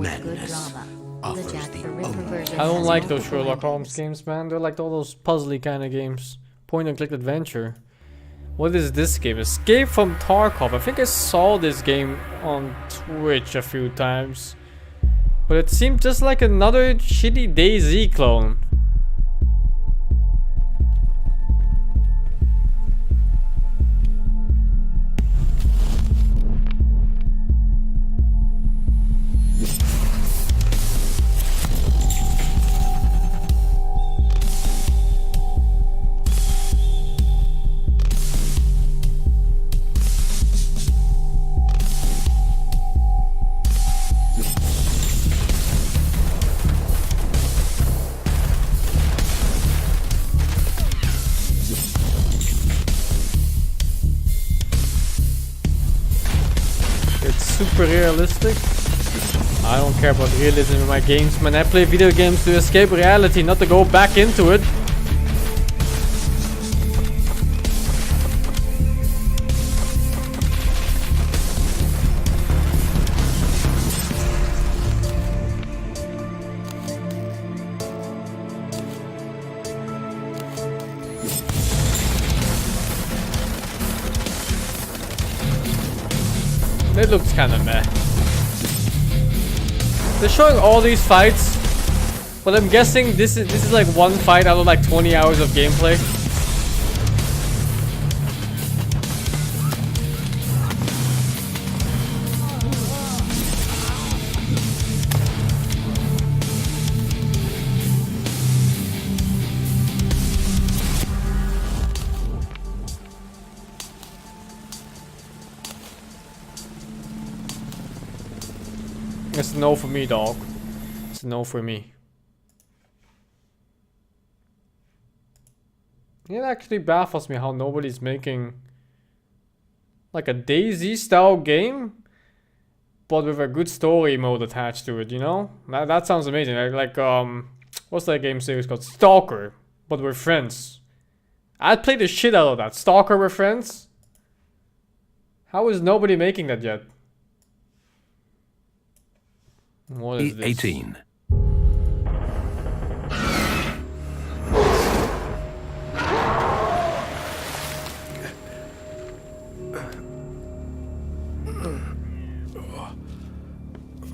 madness offers the only I don't like those Sherlock Holmes games, man. They're like all those puzzly kind of games. Point and click adventure. What is this game? Escape from Tarkov. I think I saw this game on Twitch a few times. But it seemed just like another shitty DayZ clone. Super realistic. I don't care about realism in my games, man. I play video games to escape reality, not to go back into it. It looks kind of meh. They're showing all these fights, but I'm guessing this is like one fight out of like 20 hours of gameplay. It's a no for me, dog. It's a no for me. It actually baffles me how nobody's making like a DayZ style game, but with a good story mode attached to it, you know? That sounds amazing. Like what's that game series called? Stalker, but with friends. I'd play the shit out of that. Stalker with friends? How is nobody making that yet? What is this? 18.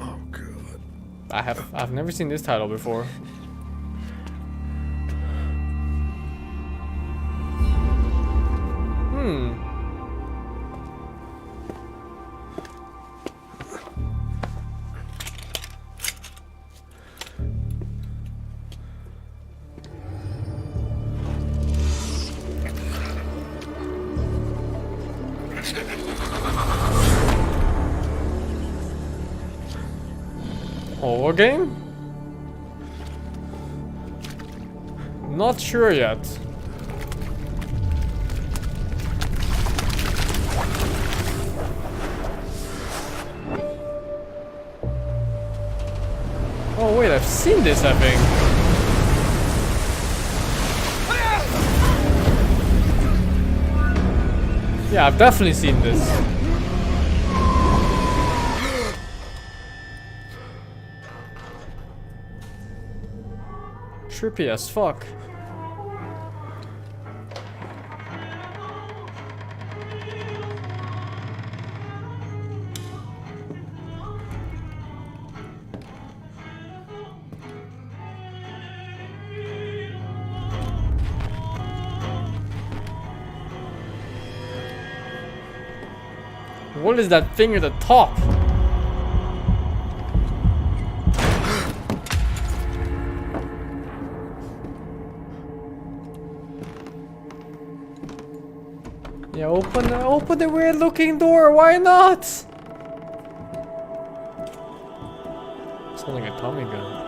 Oh God. I've never seen this title before. Horror game? Not sure yet. Oh wait, I've seen this, I think. Yeah, I've definitely seen this. Trippy as fuck. What is that thing at the top? Yeah, open the weird looking door, why not? It's like a Tommy gun.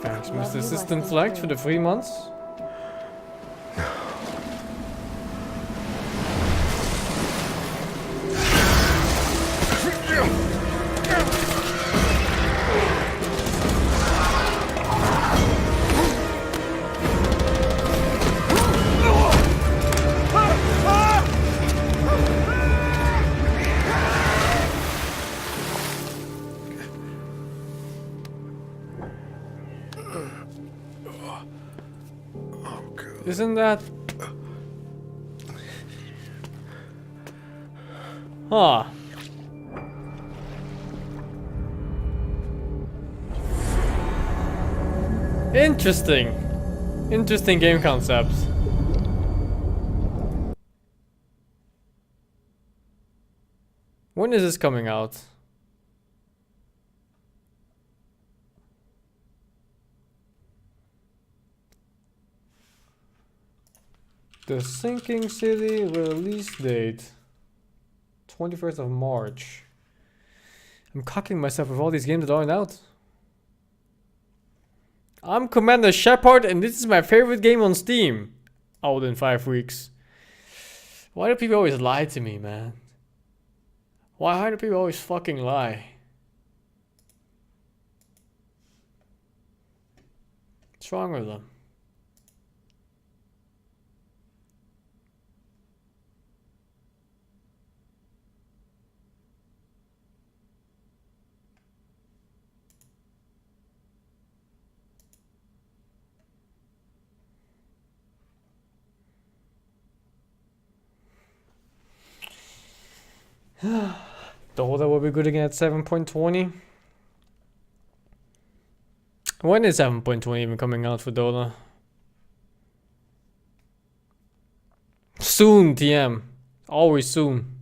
Thanks, Mr. System Flagged for the 3 months. Isn't that... Huh. Interesting. Interesting game concepts. When is this coming out? The Sinking City release date 21st of March. I'm cocking myself with all these games that aren't out. I'm Commander Shepard and this is my favorite game on Steam. Out in 5 weeks. Why do people always lie to me, man? Why do people always fucking lie? What's wrong with them? Dota will be good again at 7.20. When is 7.20 even coming out for Dota? Soon, TM. Always soon.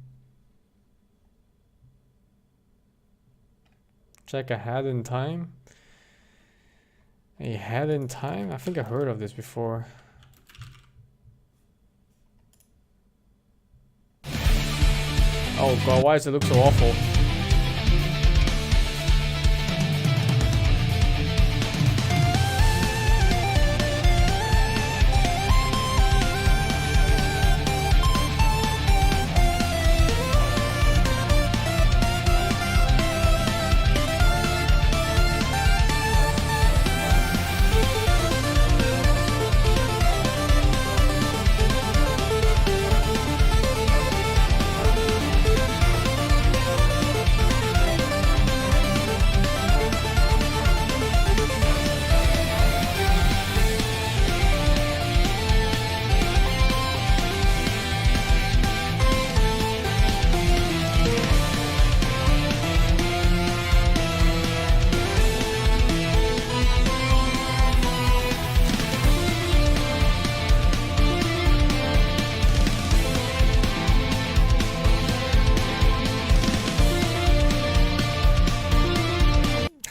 Check ahead in time. Ahead in time? I think I heard of this before. Oh god, why does it look so awful?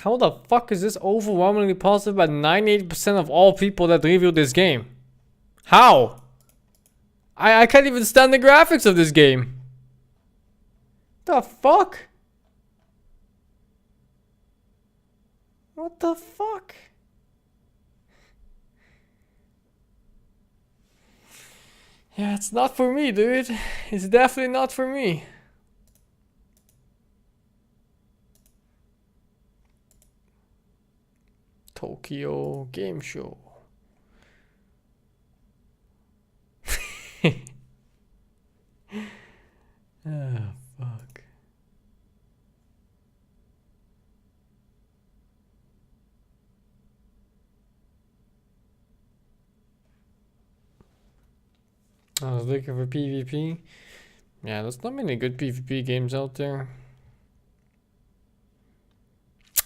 How the fuck is this overwhelmingly positive by 98% of all people that reviewed this game? How? I can't even stand the graphics of this game. The fuck? What the fuck? Yeah, it's not for me, dude. It's definitely not for me. Tokyo Game Show. Ah, fuck. I was looking for PvP. Yeah, there's not many good PvP games out there.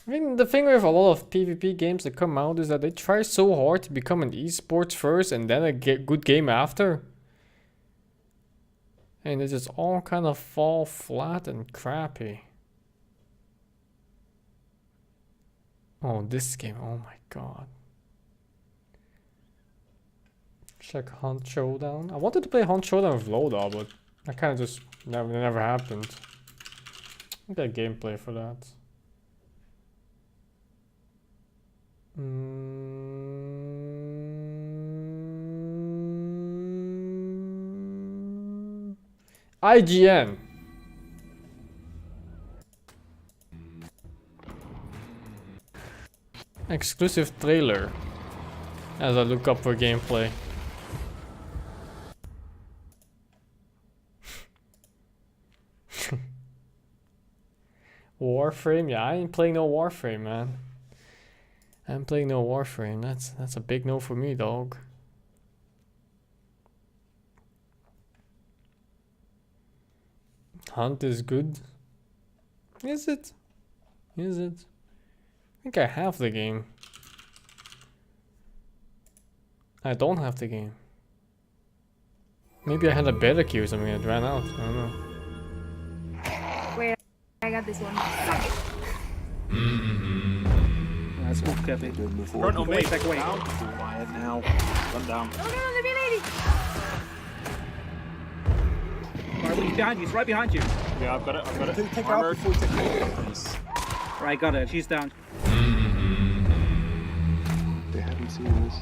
I mean, the thing with a lot of PvP games that come out is that they try so hard to become an esports first and then a good game after. And they just all kind of fall flat and crappy. Oh, this game, oh my god. Check Hunt Showdown. I wanted to play Hunt Showdown with Loda, but that kind of just never happened. I got gameplay for that. IGN. Exclusive trailer. As I look up for gameplay. Warframe? Yeah, I ain't playing no Warframe, man. I'm playing no Warframe. That's a big no for me, dog. Hunt is good. Is it? Is it? I think I have the game. I don't have the game. Maybe I had a better queue or something that ran out. I don't know. Wait, I got this one. That's good, Kevin. Run away, Back away. down. Quiet now. Run down. Oh no, there'll be a lady! Alright, he's behind you. He's right behind you. Yeah, I've got it. I've got it. Take her out before you take her. Nice. Right, got it. She's down. They haven't seen this.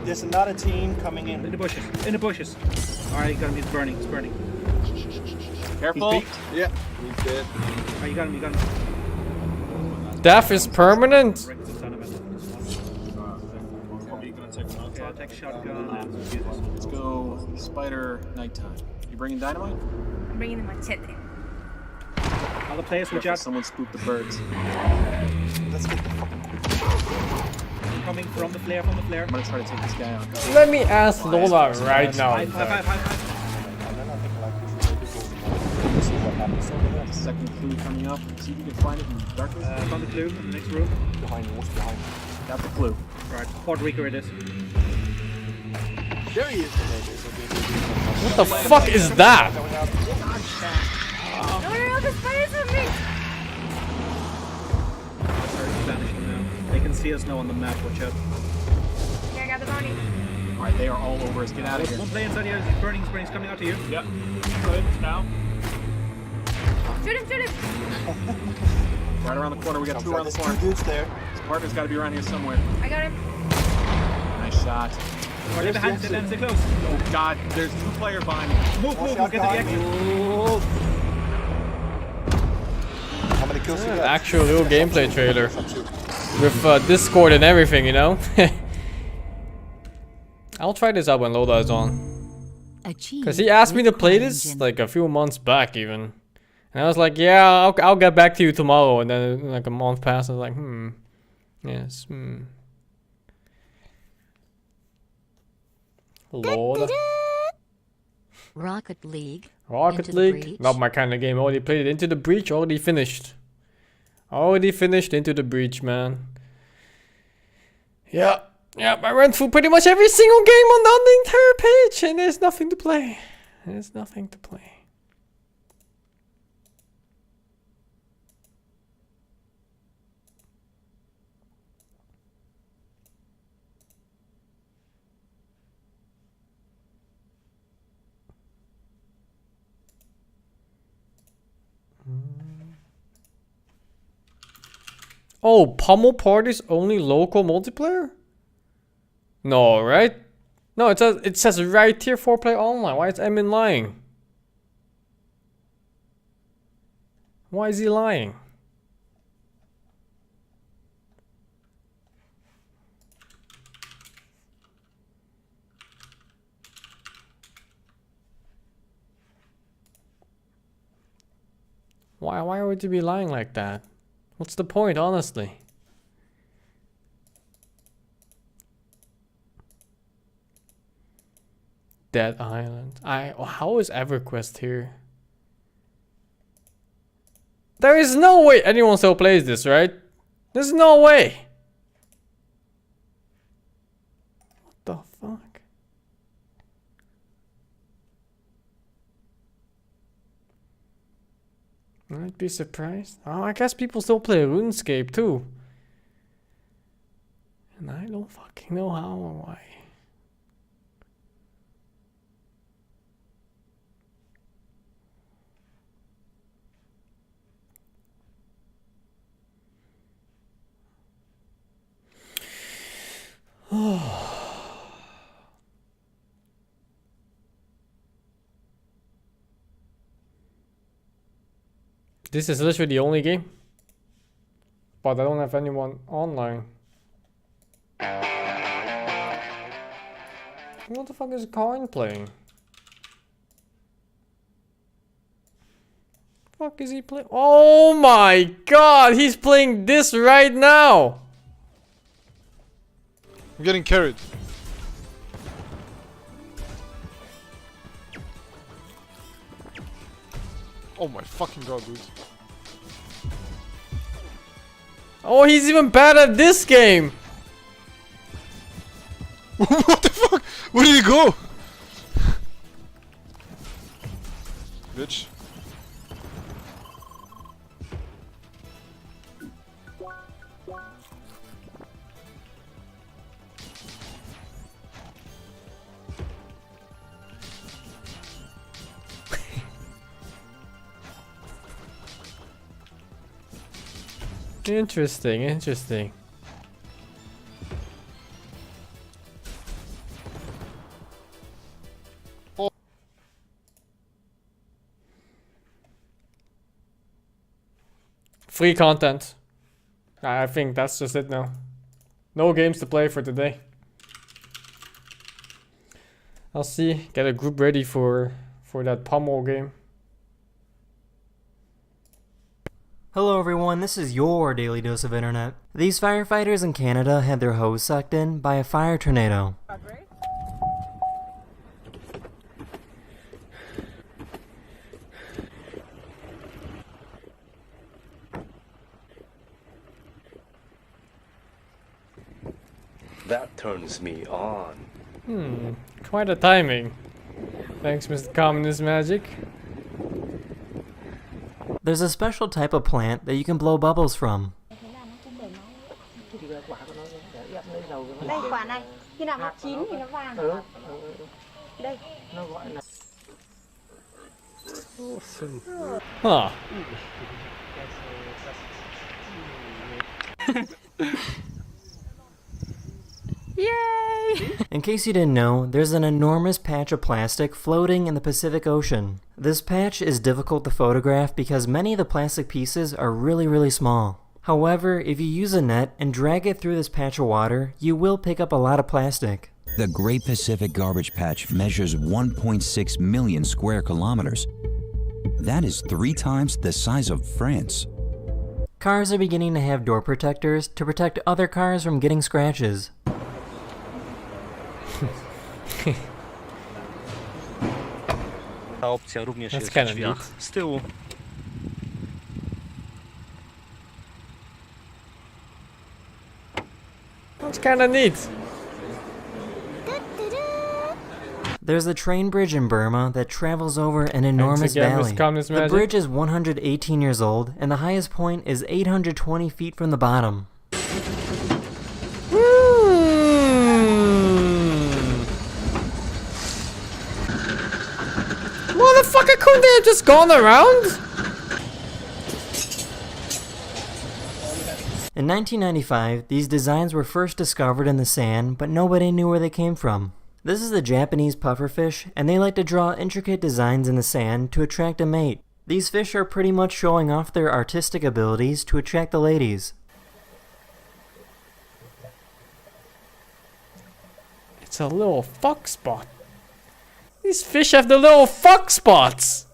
There's another team coming In in. the bushes. In the bushes. Alright, you got him. He's burning. He's burning. Careful. He's beat. Yeah, he's dead. Alright, you got him. You got him. Death is permanent. Wrecked the son of it. Probably gonna take one Okay, I'll outside. take shotgun. Let's go. Spider nighttime. You bringing dynamite? I'm bringing in machete. Other players will Careful, jump. someone spooked the birds. Let's get the fucking Coming from the flare. From the flare. I'm gonna try to take this guy out. Let me ask Lola right now. High five. and then I think like we should maybe go to see what happens over there. Second clue coming up. See if you can find it in the darkness. Found the clue in the next room. Behind you, what's behind you? Got the clue. Right, Puerto Rico it is. There he is. What the fuck is that? No, the spider's on me! Sorry, he's vanishing now. They can see us now on the map. Watch out. Yeah, I got the bounty. Alright, they are all over us. Get out of here. One player inside here. He's burning. He's coming out to you. Yep. Good. Now. Shoot him, shoot him! Right around the corner. We got two around the There's corner. two dudes there. His partner's got to be around here somewhere. I got him. Nice shot. Right, they're behind. Stay close. Oh God, there's two players behind me. Move. Watch Get out to the behind exit. you. How many kills you got? Actual real gameplay trailer Some two. with Discord and everything, you know. I'll try this out when Lola is on. Cause he asked me to play this like a few months back even, and I was like, yeah, I'll get back to you tomorrow. And then like a month passed, I was like, yes, Lord. Rocket League. Rocket Into the League, Breach. not my kind of game. Already played it. Into the Breach, already finished. Already finished Into the Breach, man. Yeah, I went through pretty much every single game on the entire page, and there's nothing to play. There's nothing to play. Oh, Pummel Party's only local multiplayer? No, right? No, it says right here 4-player online. Why is Emin lying? Why is he lying? Why would you be lying like that? What's the point, honestly? Dead Island. How is EverQuest here? There is no way anyone still plays this, right? There's no way. What the fuck? I'd be surprised. Oh, I guess people still play RuneScape too. And I don't fucking know how or why. This is literally the only game. But I don't have anyone online. What the fuck is Coin playing? Fuck is he playing? Oh my god, he's playing this right now! I'm getting carried. Oh my fucking god, dude. Oh, he's even bad at this game. What the fuck? Where did he go? Bitch. Interesting, interesting. Free content. I think that's just it now. No games to play for today. I'll see. Get a group ready for that pummel game. Hello everyone, this is your daily dose of internet. These firefighters in Canada had their hose sucked in by a fire tornado. That turns me on. Quite a timing. Thanks, Mr. Communist Magic. There's a special type of plant that you can blow bubbles from. Đây quả này, khi nào nó chín thì nó vàng. Đây. Huh. Yay! In case you didn't know, there's an enormous patch of plastic floating in the Pacific Ocean. This patch is difficult to photograph because many of the plastic pieces are really small. However, if you use a net and drag it through this patch of water, you will pick up a lot of plastic. The Great Pacific Garbage Patch measures 1.6 million square kilometers. That is 3 times the size of France. Cars are beginning to have door protectors to protect other cars from getting scratches. Ta opcja również That's jest w kinda drzwiach neat. z tyłu. That's kinda neat. There's a train bridge in Burma that travels over an enormous again, valley. Mr. Communist The Magic. bridge is 118 years old, and the highest point is 820 feet from the bottom. Motherfucker, couldn't they have just gone around? In 1995, these designs were first discovered in the sand, but nobody knew where they came from. This is the Japanese pufferfish, and they like to draw intricate designs in the sand to attract a mate. These fish are pretty much showing off their artistic abilities to attract the ladies. It's a little fuck spot. These fish have the little fuck spots.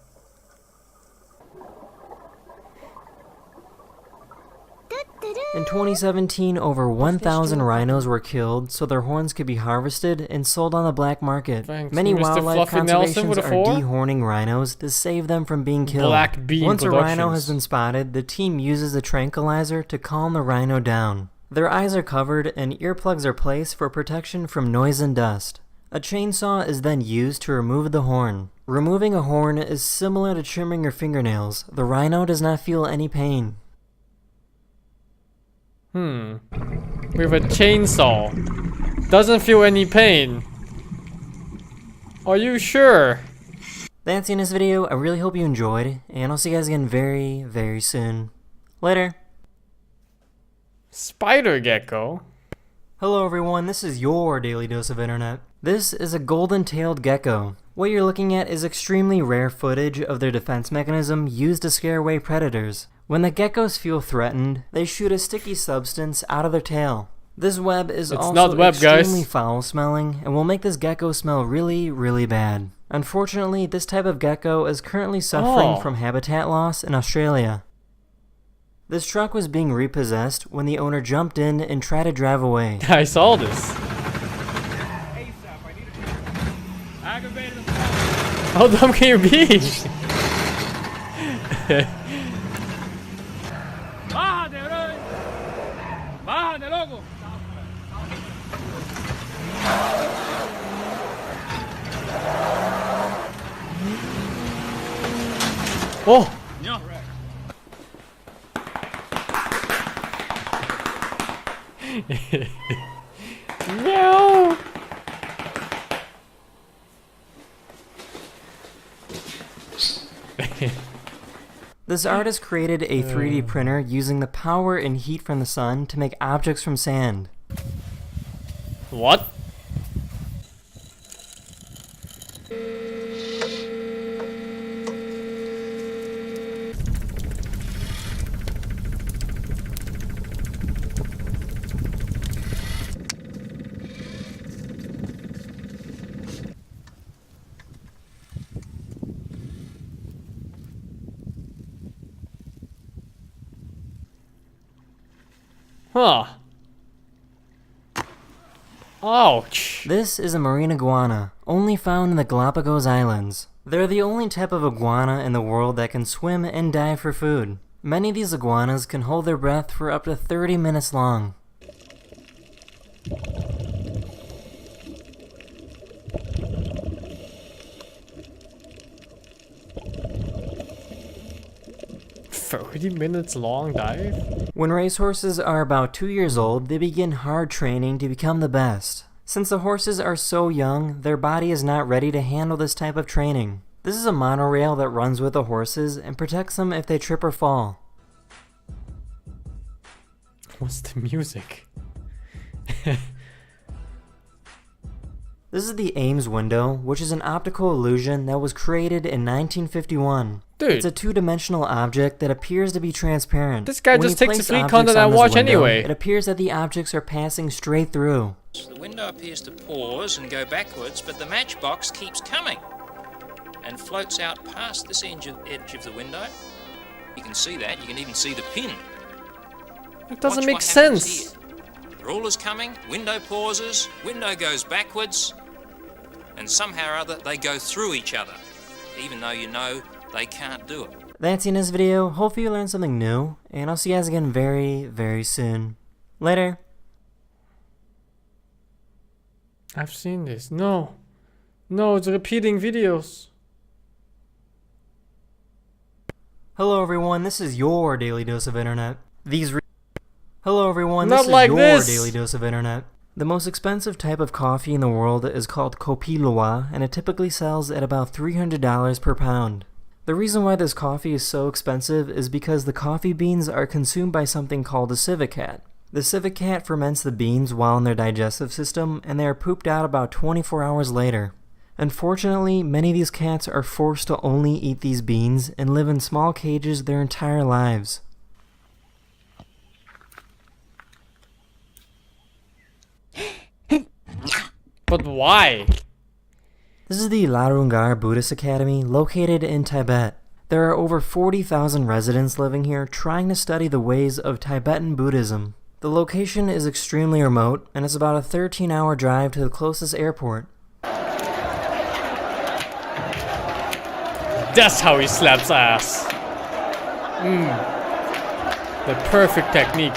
In 2017, over 1,000 rhinos were killed so their horns could be harvested and sold on the black market. Thanks, Many Mr. wildlife Fluffy Nelson conservations with a are 4. dehorning rhinos to save them from being killed. Black Bean Once a rhino Productions. has been spotted, the team uses a tranquilizer to calm the rhino down. Their eyes are covered and earplugs are placed for protection from noise and dust. A chainsaw is then used to remove the horn. Removing a horn is similar to trimming your fingernails. The rhino does not feel any pain. With a chainsaw. Doesn't feel any pain. Are you sure? That's the end of this video. I really hope you enjoyed, and I'll see you guys again very soon. Later. Spider gecko? Hello everyone, this is your daily dose of internet. This is a golden-tailed gecko. What you're looking at is extremely rare footage of their defense mechanism used to scare away predators. When the geckos feel threatened, they shoot a sticky substance out of their tail. This web is It's also not web, extremely guys. foul-smelling and will make this gecko smell really bad. Unfortunately, this type of gecko is currently suffering from habitat loss in Australia. This truck was being repossessed when the owner jumped in and tried to drive away. I saw this. How dumb can you be? ¡Bájate, bro! ¡Bájate, loco! Oh! No. No! This artist created a 3D printer using the power and heat from the sun to make objects from sand. What? Huh. Ouch. This is a marine iguana, only found in the Galapagos Islands. They're the only type of iguana in the world that can swim and dive for food. Many of these iguanas can hold their breath for up to 30 minutes long. Minutes long dive? When racehorses are about 2 years old, they begin hard training to become the best. Since the horses are so young, their body is not ready to handle this type of training. This is a monorail that runs with the horses and protects them if they trip or fall. What's the music? This is the Ames window, which is an optical illusion that was created in 1951. Dude. It's a two-dimensional object that appears to be transparent. This guy When just you takes the place free objects content on I this watch window, anyway. It appears that the objects are passing straight through. The window appears to pause and go backwards, but the matchbox keeps coming and floats out past this edge of the window. You can see that. You can even see the pin. It doesn't Watch make what happens sense. here. The ruler's coming, window pauses, window goes backwards, and somehow or other they go through each other, even though you know they can't do it. That's in this video. Hopefully you learned something new, and I'll see you guys again very, very soon. Later. I've seen this. No. No, it's repeating videos. Hello everyone, this is your Daily Dose of Internet. Hello everyone, Not this is like your this. Daily Dose of Internet. The most expensive type of coffee in the world is called Kopi Luwak, and it typically sells at about $300 per pound. The reason why this coffee is so expensive is because the coffee beans are consumed by something called a civet cat. The civet cat ferments the beans while in their digestive system, and they are pooped out about 24 hours later. Unfortunately, many of these cats are forced to only eat these beans and live in small cages their entire lives. But why? This is the Larungar Buddhist Academy, located in Tibet. There are over 40,000 residents living here trying to study the ways of Tibetan Buddhism. The location is extremely remote, and it's about a 13-hour drive to the closest airport. That's how he slaps ass. The perfect technique.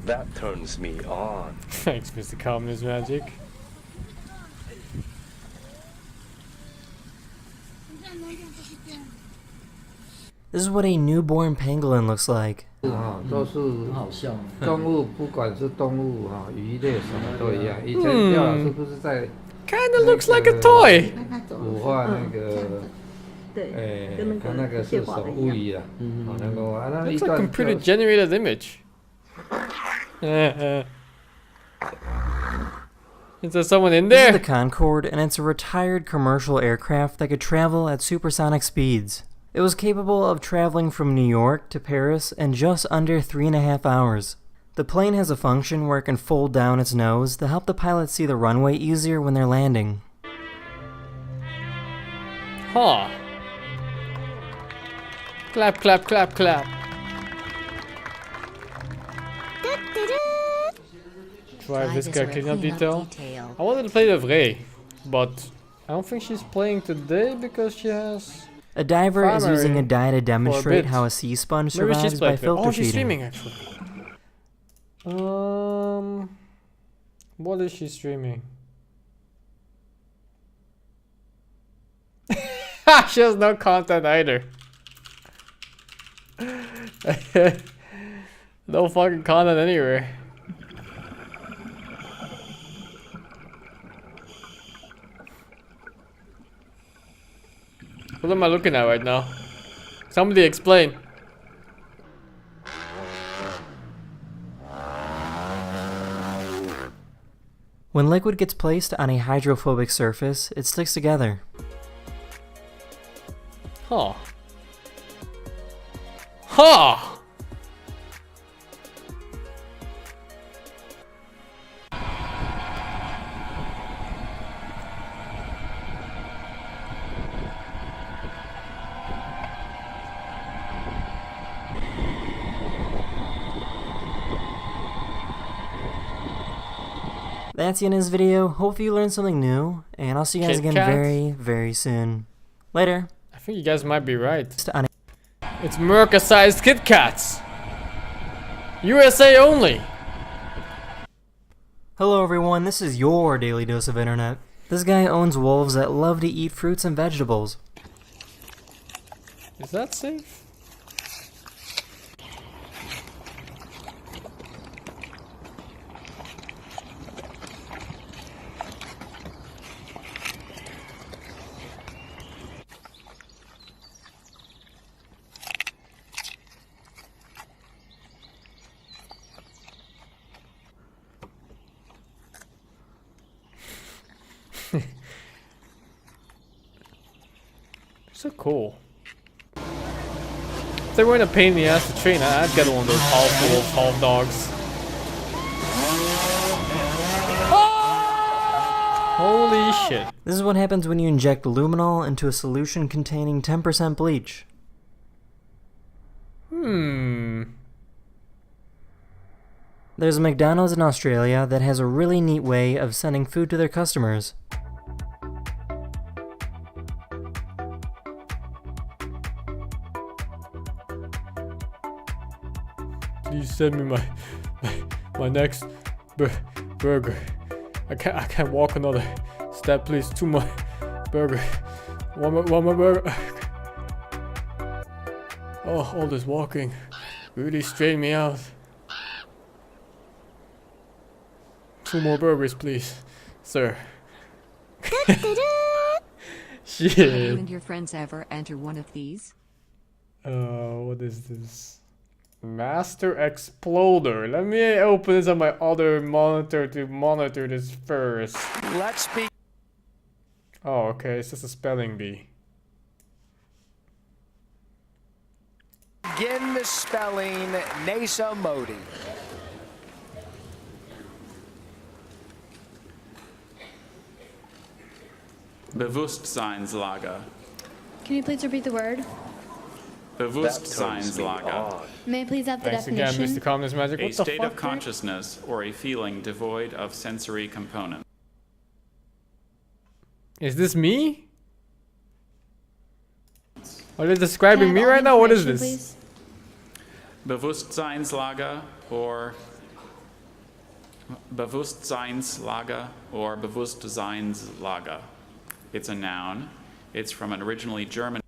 That turns me on. Thanks, Mr. Calmness Magic. This is what a newborn pangolin looks like. 都是动物，不管是动物鱼类什么都一样。以前廖老师不是在 Kinda looks like a toy. 武化那个，他那个是手乌鱼啊，那个啊，那一 It's a 段 computer generated image. Is there someone in This there? is the Concorde, and it's a retired commercial aircraft that could travel at supersonic speeds. It was capable of traveling from New York to Paris in just under 3.5 hours. The plane has a function where it can fold down its nose to help the pilot see the runway easier when they're landing. Huh. Clap, clap, clap, clap. Drive this guy cleanup detail. I wanted to play with Ray, but I don't think she's playing today because she has... A diver is using a dye to for a demonstrate bit. how a sea sponge Maybe she's survives by playing. filter Oh, she's streaming feeding. actually. What is she streaming? She has no content either. No fucking content anywhere. What am I looking at right now? Somebody explain. When liquid gets placed on a hydrophobic surface, it sticks together. Huh. Huh! That's the end of this video. Hopefully you learned something new, and I'll see you guys Kit again Kat? very, very soon. Later. I think you guys might be right. It's Merca-sized Kit Kats! USA only! Hello everyone, this is your Daily Dose of Internet. This guy owns wolves that love to eat fruits and vegetables. Is that safe? So cool. If they weren't a pain in the ass to train, I'd get one of those half wolves, half dogs. Holy shit. This is what happens when you inject luminol into a solution containing 10% bleach. There's a McDonald's in Australia that has a really neat way of sending food to their customers. Please send me my next burger. I can't walk another step, please. 2 more burger. One more burger. Oh, all this walking really strained me out. 2 more burgers, please, sir. Shit. Have you and your friends ever enter one of these? What is this? Master Exploder. Let me open this on my other monitor to monitor this first. Let's be. Oh, okay. It's just a spelling bee. Begin the spelling Nasa Modi. Bewusstseinslager. Can you please repeat the word? Bewusstseinslager. May I please have the Thanks again, definition? Mr. Calmness Magic. A What the state fuck, of consciousness or a feeling devoid of sensory components. Is this me? Are they describing me right now? What is this? Bewusstseinslager or Bewusstseinslager or Bewusstseinslager. It's a noun. It's from an originally German.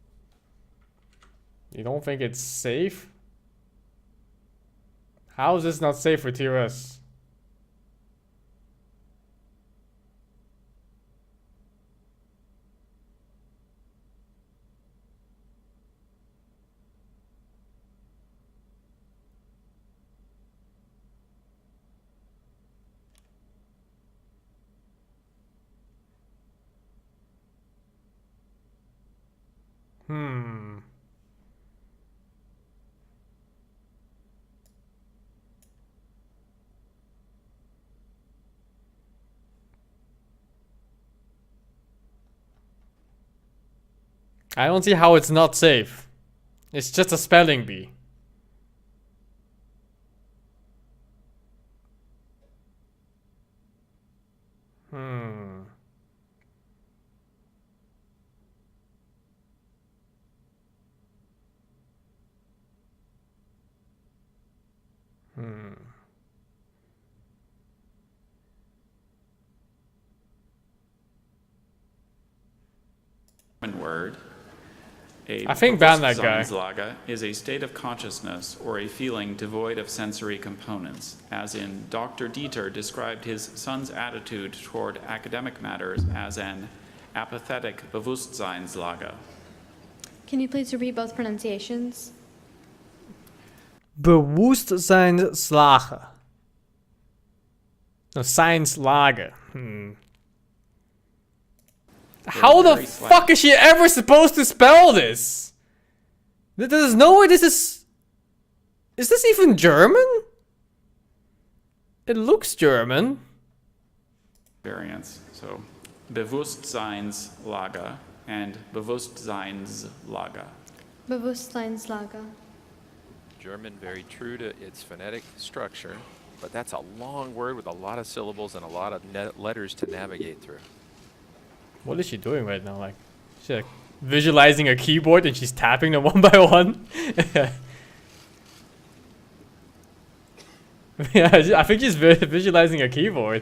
You don't think it's safe? How is this not safe for TOS? I don't see how it's not safe. It's just a spelling bee. word. I think ban that guy. Bewusstseinslage is a state of consciousness or a feeling devoid of sensory components, as in Dr. Dieter described his son's attitude toward academic matters as an apathetic Bewusstseinslage. Can you please repeat both pronunciations? Bewusstseinslage. No, Seinslage. How the fuck is she ever supposed to spell this? There's no way this is... Is this even German? It looks German. Variants. So, Bewusstseinslage and Bewusstseinslage. Bewusstseinslage. German very true to its phonetic structure, but that's a long word with a lot of syllables and a lot of letters to navigate through. What is she doing right now? Like, she's like visualizing a keyboard and she's tapping them one by one. Yeah, I think she's visualizing a keyboard.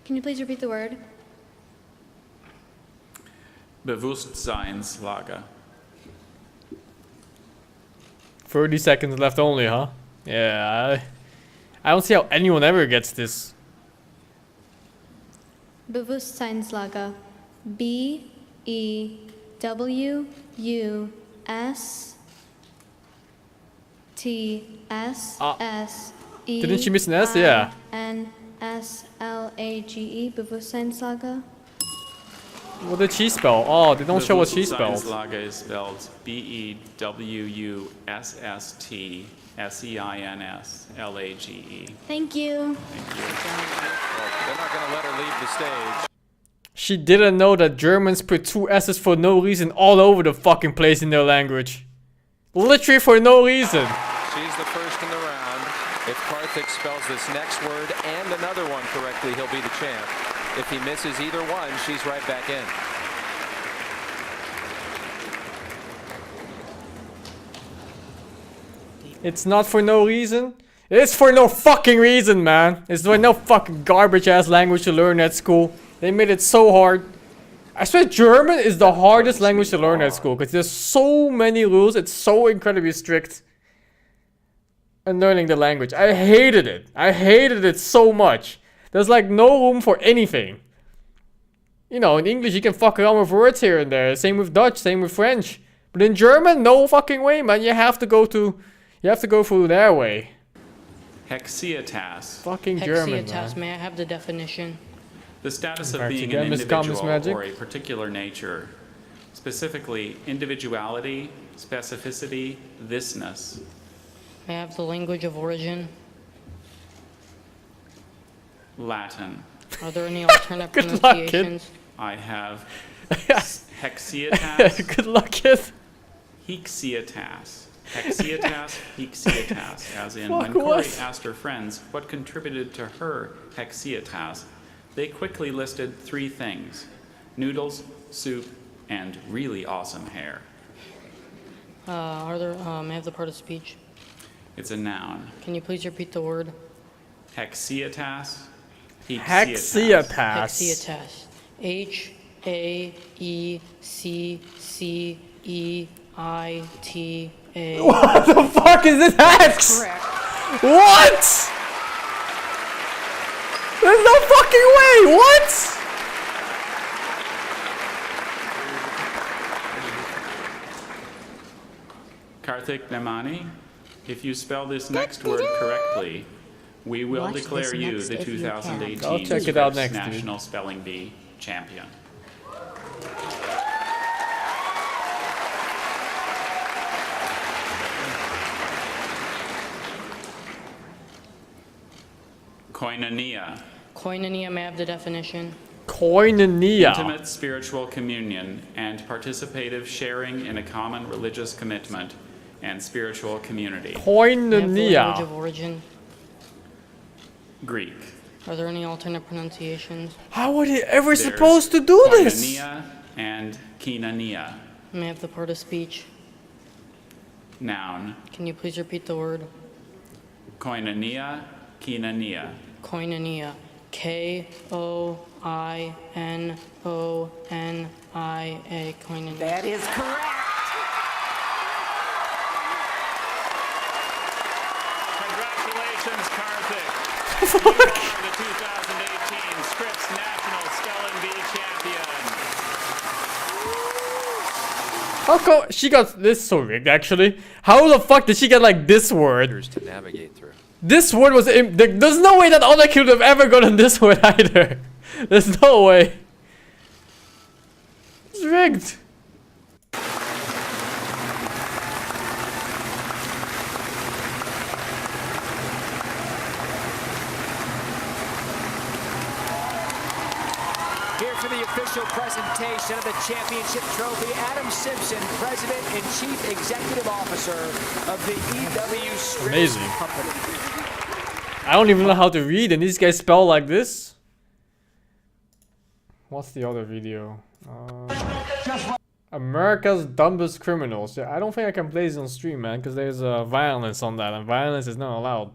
Can you please repeat the word? Bewusstseinslage. 30 seconds left only, huh? Yeah, I don't see how anyone ever gets this. Bewusstseinslage. B-E-W-S-T-S-S-E. Didn't she miss an S? Yeah. N-S-L-A-G-E. Bewusstseinslage. What did she spell? Oh, they don't show what she spelled. Bewusstseinslage is spelled B-E-W-U-S-S-T-S-E-I-N-S-L-A-G-E. Thank you. Thank you. Well, they're not going to let her leave the stage. She didn't know that Germans put 2 S's for no reason all over the fucking place in their language. Literally for no reason. She's the first in the round. If Karthik spells this next word and another one correctly, he'll be the champ. If he misses either one, she's right back in. It's not for no reason. It's for no fucking reason, man. It's for no fucking garbage ass language to learn at school. They made it so hard. I swear German is the hardest language to learn at school because there's so many rules. It's so incredibly strict. And learning the language. I hated it. I hated it so much. There's like no room for anything. You know, in English you can fuck around with words here and there. Same with Dutch, same with French. But in German, no fucking way, man. You have to go through their way. Hexietas. Fucking German, Hexietas, man. may I have the definition? The status of Back being again, an Miss Calmness individual Magic. or a particular nature. Specifically, individuality, specificity, thisness. May I have the language of origin? Latin. Are there any alternate Good luck, pronunciations? kid. I have hexietas. Good luck, kid. Hexietas. Hexietas, hexietas. As in, Fuck when Corey what? asked her friends what contributed to her hexietas, they quickly listed 3 things: noodles, soup, and really awesome hair. May I have the part of speech? It's a noun. Can you please repeat the word? Hexietas. Hexietas. Hexietas. H-A-E-C-C-E-I-T-A. What the fuck is this hex? Correct. What? There's no fucking way. What? Karthik Namani, if you spell this next word correctly, we will Watch declare this you next the if you can. 2018 I'll check it out Scripps next, dude. National Spelling Bee champion. Koinonia. Koinonia, may I have the definition? Koinonia. Intimate spiritual communion and participative sharing in a common religious commitment and spiritual community. May I have the language Koinonia. of origin? Greek. Are there any alternate pronunciations? How are they ever There's supposed to do this? Koinonia and kinania. May I have the part of speech? Noun. Can you please repeat the word? Koinonia Koinonia. Koinonia. Koinonia. Koinonia. That is correct. Congratulations, Karthik. You are the 2018 Scripps National Spelling Bee champion. How come she got this so rigged actually? How the fuck did she get like this word? To navigate through. This word was there's no way that other kid would have ever gotten this word either. There's no way. It's rigged. Here for the official presentation of the championship trophy, Adam Simpson, President and Chief Executive Officer of the EW Scripps Amazing. Company. I don't even know how to read and these guys spell like this. What's the other video? America's Dumbest Criminals. Yeah, I don't think I can play this on stream, man, because there's violence on that and violence is not allowed.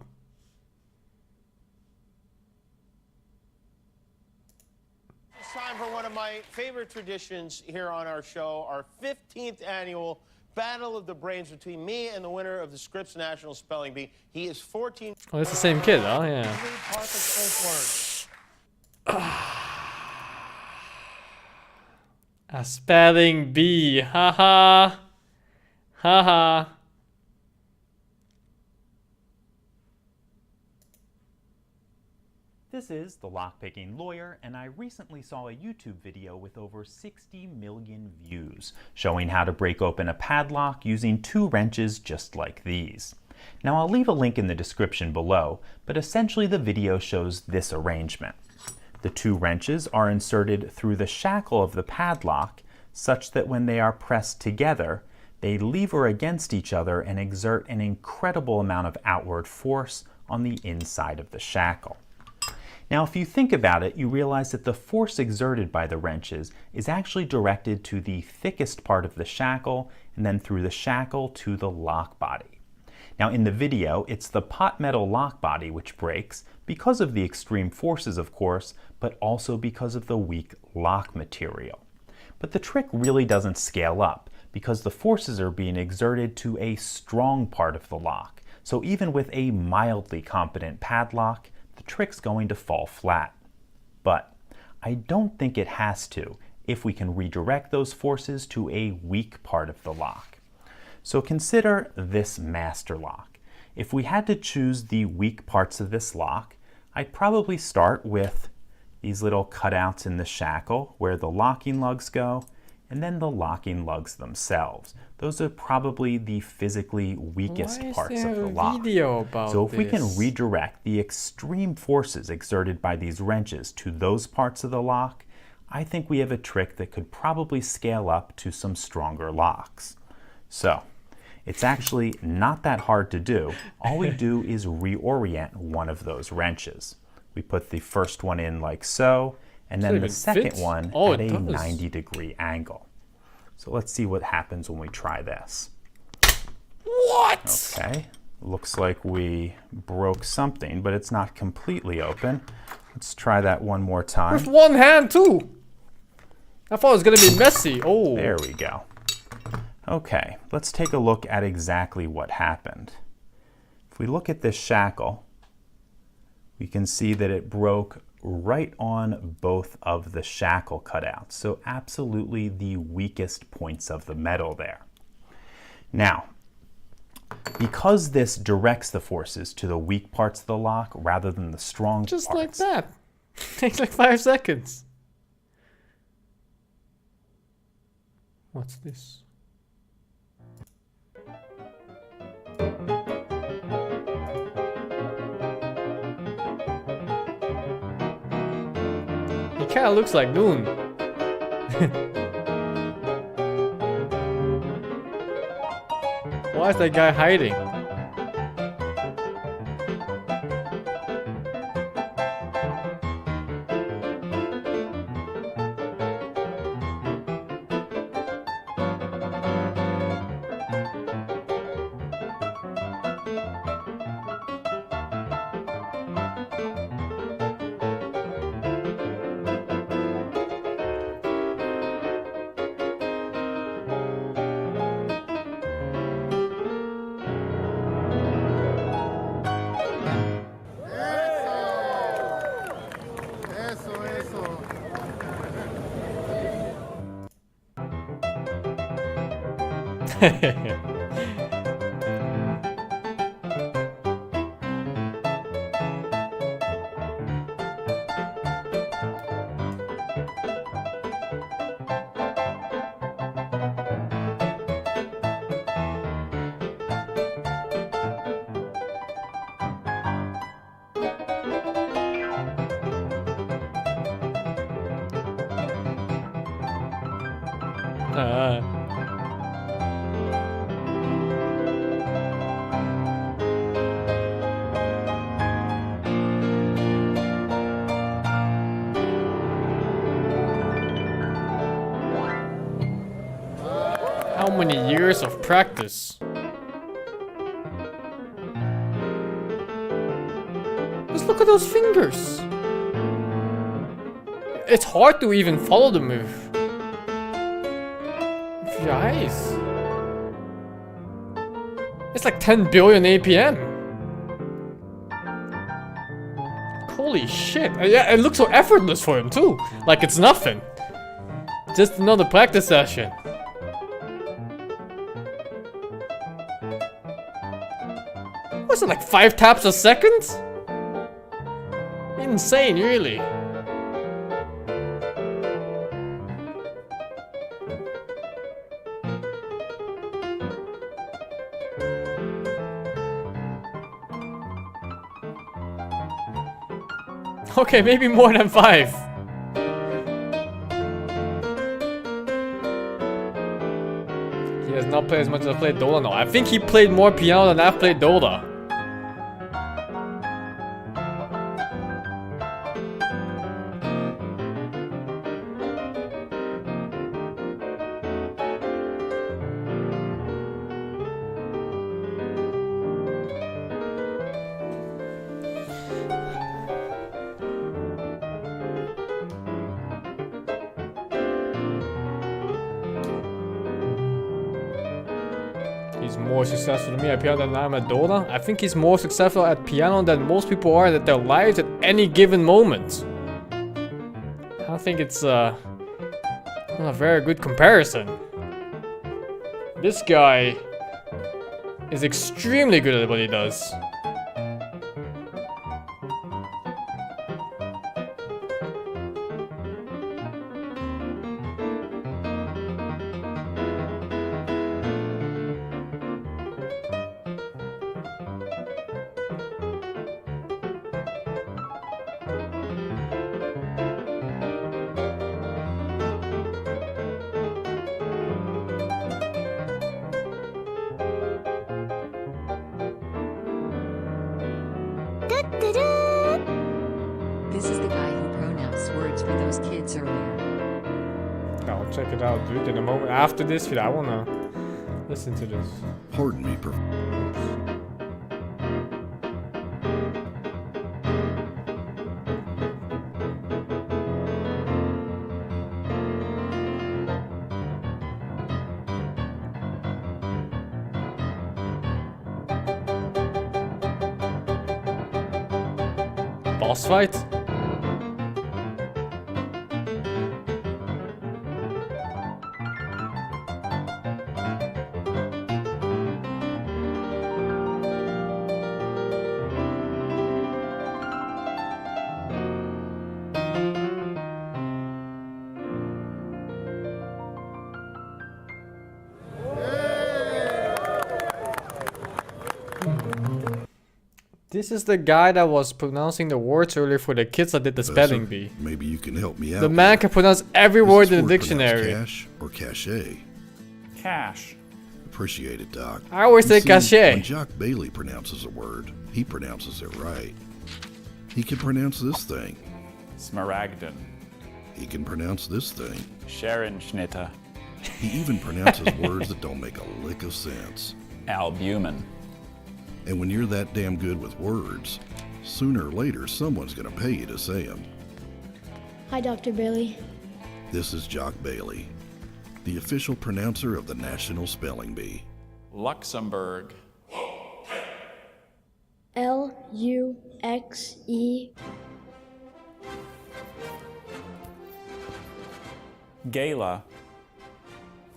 It's time for one of my favorite traditions here on our show, our 15th annual Battle of the Brains between me and the winner of the Scripps National Spelling Bee. He is 14. Oh, it's the same kid, huh? Yeah. A spelling bee. Haha. Haha. This is The Lockpicking Lawyer, and I recently saw a YouTube video with over 60 million views showing how to break open a padlock using 2 wrenches just like these. Now I'll leave a link in the description below, but essentially the video shows this arrangement. The 2 wrenches are inserted through the shackle of the padlock such that when they are pressed together, they lever against each other and exert an incredible amount of outward force on the inside of the shackle. Now, if you think about it, you realize that the force exerted by the wrenches is actually directed to the thickest part of the shackle and then through the shackle to the lock body. Now, in the video, it's the pot metal lock body which breaks because of the extreme forces, of course, but also because of the weak lock material. But the trick really doesn't scale up because the forces are being exerted to a strong part of the lock. So even with a mildly competent padlock, the trick's going to fall flat. But I don't think it has to if we can redirect those forces to a weak part of the lock. So consider this master lock. If we had to choose the weak parts of this lock, I'd probably start with these little cutouts in the shackle where the locking lugs go, and then the locking lugs themselves. Those are probably the physically weakest parts of the lock. So if we can redirect the extreme forces exerted by these wrenches to those parts of the lock, I think we have a trick that could probably scale up to some stronger locks. So it's actually not that hard to do. All we do is reorient one of those wrenches. We put the first one in like so, and then the second one at a 90-degree angle. So let's see what happens when we try this. What? Okay, looks like we broke something, but it's not completely open. Let's try that one more time. With one hand too. I thought it was gonna be messy. Oh. There we go. Okay, let's take a look at exactly what happened. If we look at this shackle, we can see that it broke right on both of the shackle cutouts. So absolutely the weakest points of the metal there. Now, because this directs the forces to the weak parts of the lock rather than the strong parts. Just like that. Takes like 5 seconds. What's this? He kinda looks like Noon. Why is that guy hiding? How many years of practice? Just look at those fingers. It's hard to even follow the move. With your eyes. It's like 10 billion APM. Holy shit. Yeah, it looks so effortless for him too. Like it's nothing. Just another practice session. Was it like 5 taps a second? Insane, really. Okay, maybe more than 5. He has not played as much as I played Dota. No, I think he played more piano than I've played Dota. He's more successful than me at piano than I am at Dota. I think he's more successful at piano than most people are at their lives at any given moment. I think it's not a very good comparison. This guy is extremely good at what he does. This is the guy who pronounced words for those kids earlier. I'll check it out, dude, in a moment. After this video, I wanna listen to this. Pardon me, Boss fight? This is the guy that was pronouncing the words earlier for the kids that did the spelling bee. Maybe you can help me out. The man can pronounce every word in the dictionary. Cash or cachet? Cash. Appreciate it, Doc. I always say See, cachet. When Jock Bailey pronounces a word, he pronounces it right. He can pronounce this thing. Smaragdin. He can pronounce this thing. Scherenschnitter. He even pronounces words that don't make a lick of sense. Albumin. And when you're that damn good with words, sooner or later someone's gonna pay you to say them. Hi, Dr. Bailey. This is Jock Bailey, the official pronouncer of the National Spelling Bee. Luxembourg. L-U-X-E. Gala.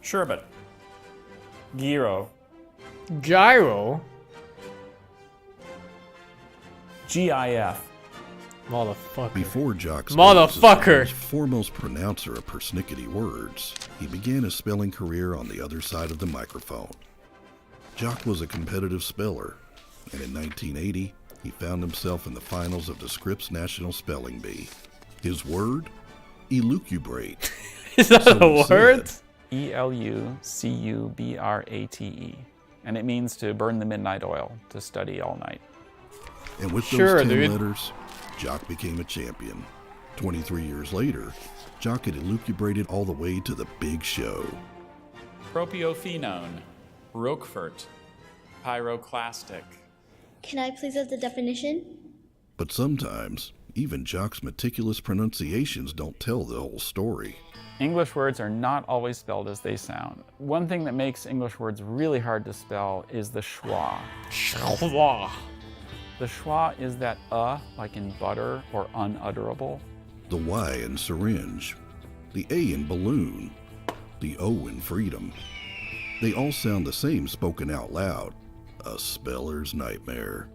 Sherbet. Gyro. Gyro? GIF. Motherfucker. Before Jock Motherfucker! was foremost pronouncer of persnickety words, he began his spelling career on the other side of the microphone. Jock was a competitive speller, and in 1980, he found himself in the finals of the Scripps National Spelling Bee. His word? Elucubrate. Is that a word? ELUCUBRATE. And it means to burn the midnight oil, to study all night. And with Sure, those 10 dude. letters, Jock became a champion. 23 years later, Jock had elucubrated all the way to the big show. Propiophenone, Roquefort, pyroclastic. Can I please have the definition? But sometimes, even Jock's meticulous pronunciations don't tell the whole story. English words are not always spelled as they sound. One thing that makes English words really hard to spell is the schwa. Schwa. The schwa is that like in butter or unutterable. The Y in syringe, the A in balloon, the O in freedom. They all sound the same spoken out loud. A speller's nightmare.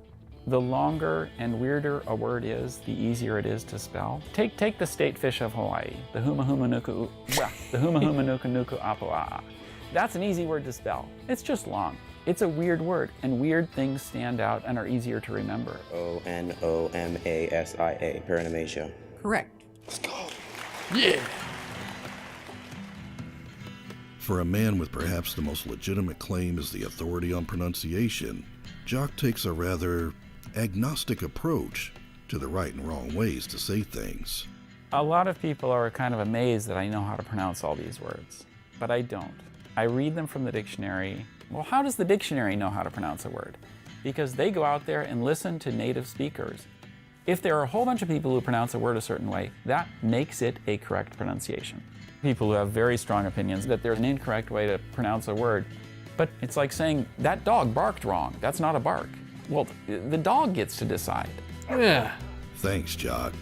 The longer and weirder a word is, the easier it is to spell. Take the state fish of Hawaii, the humahumanuku nuku apua'a. That's an easy word to spell. It's just long. It's a weird word, and weird things stand out and are easier to remember. ONOMASIA, paranomasia. Correct. Let's go. Yeah. For a man with perhaps the most legitimate claim as the authority on pronunciation, Jock takes a rather agnostic approach to the right and wrong ways to say things. A lot of people are kind of amazed that I know how to pronounce all these words, but I don't. I read them from the dictionary. Well, how does the dictionary know how to pronounce a word? Because they go out there and listen to native speakers. If there are a whole bunch of people who pronounce a word a certain way, that makes it a correct pronunciation. People who have very strong opinions that there's an incorrect way to pronounce a word, but it's like saying, that dog barked wrong. That's not a bark. Well, the dog gets to decide. Yeah. Thanks, Jock.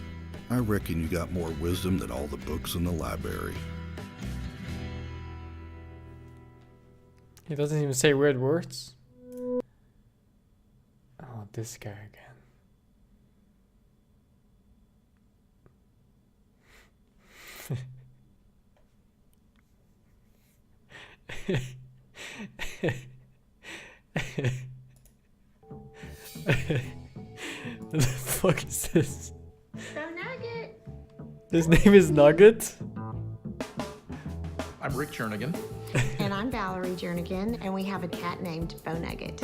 I reckon you got more wisdom than all the books in the library. He doesn't even say weird words. Oh, this guy again. What the fuck is this? Nugget. His name is Nugget? I'm Rick Jernigan. And I'm Valerie Jernigan, and we have a cat named Bo Nugget.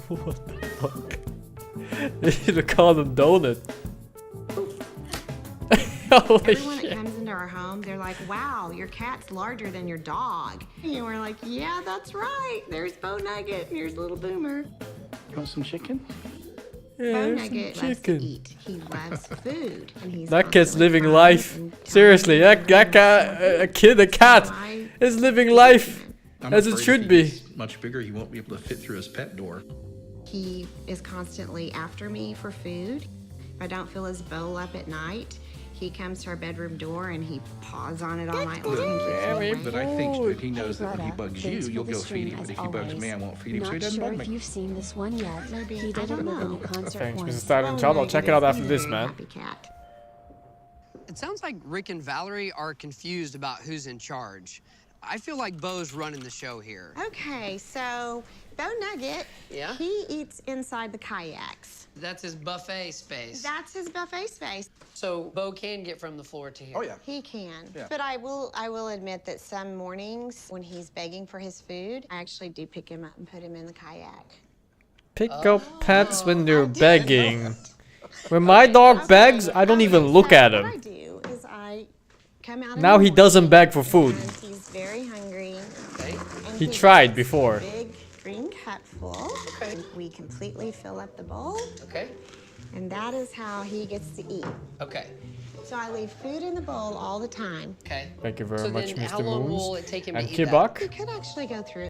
What the fuck? They should have called him Donut. Holy Everyone shit. that comes into our home, they're like, wow, your cat's larger than your dog. And we're like, yeah, that's right. There's Bo Nugget. Here's little Boomer. You want some chicken? Yeah, Bo some Nugget loves to eat. He loves food. And he's That kid's constantly living crying life. and Seriously, that cat is living life I'm as it afraid should if be. he's much bigger, he won't be able to fit through his pet door. He is constantly after me for food. If I don't fill his bowl up at night, he comes to our bedroom door and he paws on it all night long and keeps me awake. But I think that he knows that when he bugs you, you'll go feed him. But if he bugs me, I won't feed him, so he doesn't bug me. You've seen this one yet. Maybe. He I didn't don't live in know. a concert Thanks, once. Mr. Silent Child. I'll check it out after this, man. Happy cat. It sounds like Rick and Valerie are confused about who's in charge. I feel like Bo's running the show here. Okay, so Bo Nugget, Yeah? he eats inside the kayaks. That's his buffet space. That's his buffet space. So Bo can get from the floor to here. Oh, yeah. He can. Yeah. But I will admit that some mornings when he's begging for his food, I actually do pick him up and put him in the kayak. Pick up pets when they're begging. When my dog begs, I don't even look at What I him. do is I come out in Now the he doesn't morning beg for food. and he's very hungry. And He gets tried this before. Big green cup full. Okay. We completely fill up the bowl. Okay. And that is how he gets to eat. Okay. So I leave food in the bowl all the time. Okay. Thank you very So much, then how Mr. long Moons. will it take him And to eat that? Kibak. We could actually go through